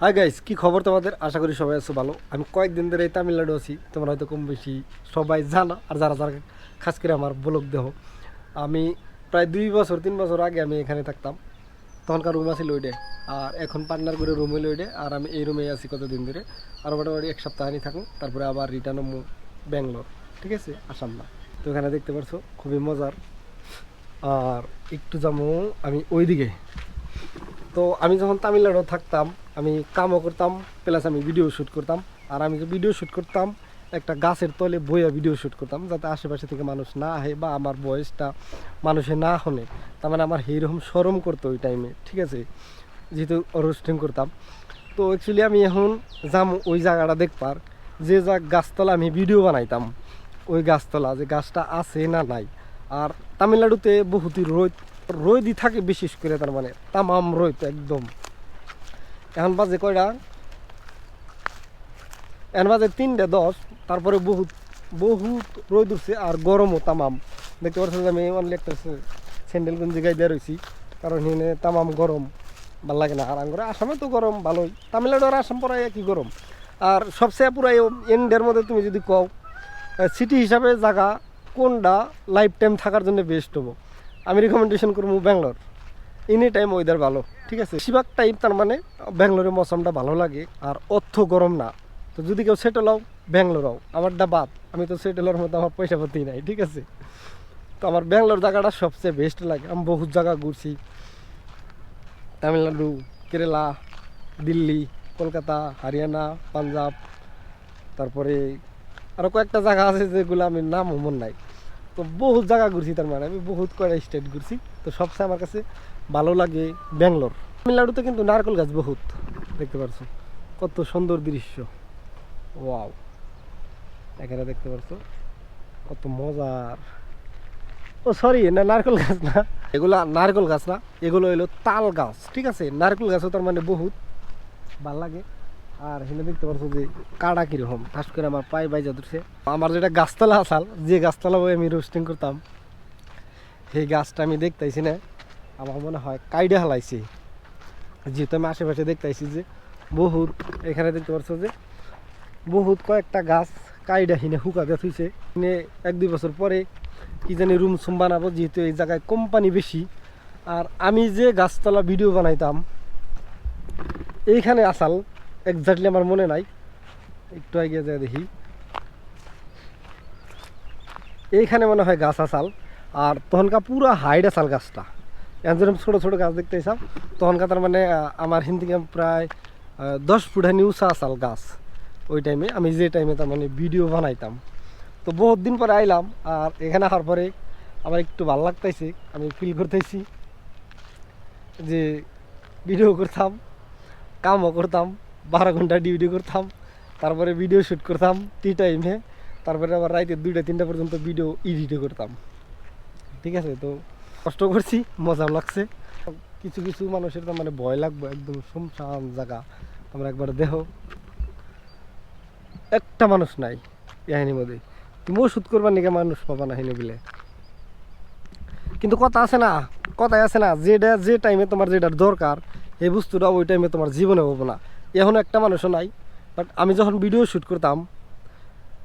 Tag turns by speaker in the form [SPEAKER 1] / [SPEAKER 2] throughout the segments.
[SPEAKER 1] Hi guys, কি খবর তোমাদের? আশা করি সবাই আছো ভালো। আমি কয়েকদিন ধরে এই তামিলনাড়ু আছি, তোমরা হয়তো কম বেশি সবাই জানো। আর যারা যারা খাস করে আমার ব্লগ দেহ, আমি প্রায় 2 বছর 3 বছর আগে আমি এখানে থাকতাম। তখনকার রুম আছিল ওইডে, আর এখন পার্টনার করে রুম হইল ওইডে। আর আমি এই রুমেই আছি কতদিন ধরে, আর মোটামুটি এক সপ্তাহই থাকুন, তারপরে আবার রিটার্ন হবো ব্যাঙ্গালোর। ঠিক আছে, আসাম না। তো এখানে দেখতে পারছো খুবই মজার। আর একটু যাবো আমি ওইদিকে। তো আমি যখন তামিলনাড়ু থাকতাম, আমি কামও করতাম, প্লাস আমি ভিডিও শ্যুট করতাম। আর আমি ভিডিও শ্যুট করতাম একটা গাছের তলে বইয়া ভিডিও শ্যুট করতাম, যাতে আশেপাশে থেকে মানুষ না আহে বা আমার বয়সটা মানুষে না শোনে। তার মানে আমার সেইরকম শরম করতো ওই টাইমে। ঠিক আছে, যেহেতু রোস্টিং করতাম। তো অ্যাকচুয়ালি আমি এখন যাম ওই জায়গাটা দেখবার, যে গাছতলা আমি ভিডিও বানাইতাম, ওই গাছতলা যে গাছটা আছে না নাই। আর তামিলনাড়ুতে বহুতই রোদই থাকে, বিশেষ করে তার মানে তামাম রোদ একদম। এখন বাজে কয়টা? এখন বাজে 3:10। তারপরে বহুত বহুত রোদ উঠছে আর গরমও তামাম। দেখতে পাচ্ছ যে আমি অনলি একটা স্যান্ডেল গঞ্জি গাই দিয়ে রয়েছি, কারণ এখানে তামাম গরম, ভাল লাগে না। আর আঙ্গুরে আসামে তো গরম ভালোই, তামিলনাড়ু আর আসাম পড়াই একই গরম। আর সবচেয়ে পুরো এন্ডের মধ্যে তুমি যদি কও সিটি হিসাবে জায়গা কোনটা লাইফ টাইম থাকার জন্য বেস্ট হবো, আমি রিকমেন্ডেশন করবো ব্যাঙ্গালোর। এনি টাইম ওয়েদার ভালো। ঠিক আছে, বেশিরভাগ টাইম তার মানে ব্যাঙ্গালোরের মৌসুমটা ভালো লাগে, আর অর্থ গরম না। তো যদি কেউ সেটেল হও ব্যাঙ্গালোর হও, আমারটা বাদ, আমি তো সেটেল হওয়ার মতো আমার পয়সা পাতি নাই। ঠিক আছে, তো আমার ব্যাঙ্গালোর জায়গাটা সবচেয়ে বেস্ট লাগে। আমি বহুত জায়গা ঘুরছি, তামিলনাড়ু, কেরালা, দিল্লি, কলকাতা, হরিয়ানা, পাঞ্জাব, তারপরে আরও কয়েকটা জায়গা আছে যেগুলো আমি নাম মন নাই। তো বহুত জায়গা ঘুরছি, তার মানে আমি বহুত কয়টা স্টেট ঘুরছি। তো সবচেয়ে আমার কাছে ভালো লাগে ব্যাঙ্গালোর। তামিলনাড়ুতে কিন্তু নারকেল গাছ বহুত, দেখতে পারছো কত সুন্দর দৃশ্য। ওয়াও, এখানে দেখতে পারছো কত মজার। ও সরি, না নারকেল গাছ না, এগুলা নারকেল গাছ না, এগুলো হইলো তাল গাছ। ঠিক আছে, নারকেল গাছও তার মানে বহুত ভাল লাগে। আর এখানে দেখতে পাচ্ছ যে কাড়া কিরকম, খাস করে আমার পায়ে বাইজা ধরছে। আমার যেটা গাছতলা আসাল, যে গাছতলা বই আমি রোস্টিং করতাম, সেই গাছটা আমি দেখতেছি না, আমার মনে হয় কাইডা হালাইছি। যেহেতু আমি আশেপাশে দেখতেছি যে বহুত, এখানে দেখতে পাচ্ছ যে বহুত কয়েকটা গাছ কাইডা হিনে হুকাতে থুইছে। হিনে 1-2 বছর পরে কি জানি রুম সুম বানাবো, যেহেতু এই জায়গায় কোম্পানি বেশি। আর আমি যে গাছতলা ভিডিও বানাইতাম এইখানে আসাল, এক্স্যাক্টলি আমার মনে নাই, একটু এগিয়ে যায় দেখি, এইখানে মনে হয় গাছ আসাল। আর তখনকার পুরো হাইট আসাল গাছটা, এখন যেরকম ছোটো ছোটো গাছ দেখতে চাও, তখনকার তার মানে আমার হিন থেকে প্রায় 10 ফুট হানি উঁচা আসাল গাছ। ওই টাইমে আমি যে টাইমে তার মানে ভিডিও বানাইতাম। তো বহুত দিন পরে আইলাম, আর এখানে আসার পরে আমার একটু ভালো লাগতেছে। আমি ফিল করতেছি যে ভিডিও করতাম, কামও করতাম, 12 ঘন্টা ডিউটি করতাম, তারপরে ভিডিও শ্যুট করতাম টি টাইমে, তারপরে আবার রাইতে 2টা 3টা পর্যন্ত ভিডিও এডিটও করতাম। ঠিক আছে, তো কষ্ট করছি, মজা লাগছে। কিছু কিছু মানুষের তো মানে ভয় লাগবে, একদম শুনশান জায়গা। তোমরা একবার দেখো, একটা মানুষ নাই এখানের মধ্যে। তুমি ওষুধ করবার নাকি মানুষ পাবা না হেনে বলে। কিন্তু কথা আছে না, কথাই আছে না, যেটা যে টাইমে তোমার যেটার দরকার, এই বস্তুটা ওই টাইমে তোমার জীবনে হবো না। এখনও একটা মানুষও নাই। বাট আমি যখন ভিডিও শ্যুট করতাম,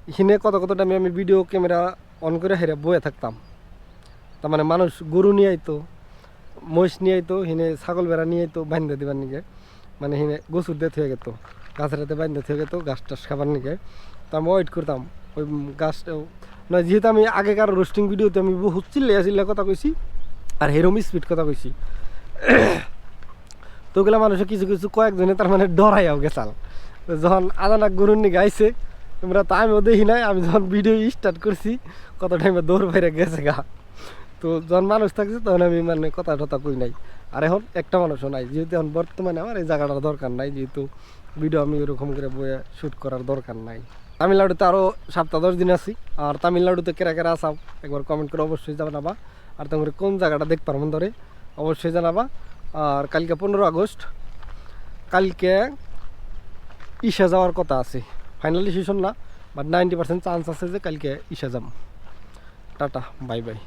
[SPEAKER 1] এখানে কত কত টাইমে আমি ভিডিও ক্যামেরা অন করে হেরে বয়ে থাকতাম। তার মানে মানুষ গরু নিয়ে আইতো, মহিষ নিয়ে আইতো, হিনে ছাগল বেড়া নিয়ে আইতো বান্ধে দেবার নিকে, মানে হিনে গোসুর দিয়ে থয়ে গেতো, গাছের হাতে বান্ধে থয়ে গেতো গাছ টাছ খাবার নিকে। তো আমি ওয়েট করতাম ওই গাছটাও নয়। যেহেতু আমি আগেকার রোস্টিং ভিডিওতে আমি বহুত চিল্লে কথা কইছি, আর হেরম স্পিড কথা কইছি, তো ওগুলো মানুষের কিছু কিছু কয়েকজনে তার মানে ডরাইয়াও গেছাল। যখন আদানা গরুর নিয়ে গাইছে, তোমরা তো আমিও দেখি নাই, আমি যখন ভিডিও স্টার্ট করছি কত টাইমে দৌড় বাইরে গেছে গা। তো যখন মানুষ থাকছে তখন আমি মানে কথা টথা কই নাই। আর এখন একটা মানুষও নাই, যেহেতু এখন বর্তমানে আমার এই জায়গাটার দরকার নাই, যেহেতু ভিডিও আমি ওরকম করে বইয়ে শ্যুট করার দরকার নাই। তামিলনাড়ুতে আরও 7-10 দিন আছি। আর তামিলনাড়ুতে কেরা কেরা আসাও একবার কমেন্ট করে অবশ্যই জানাবা। আর তোমরা কোন জায়গাটা দেখবার মন ধরে অবশ্যই জানাবা। আর কালকে 15 আগস্ট, কালকে ইসা যাওয়ার কথা আছে, ফাইনাল ডিসিশন না, বাট 90% চান্স আছে যে কালকে ইসা যাম। Tata, bye bye.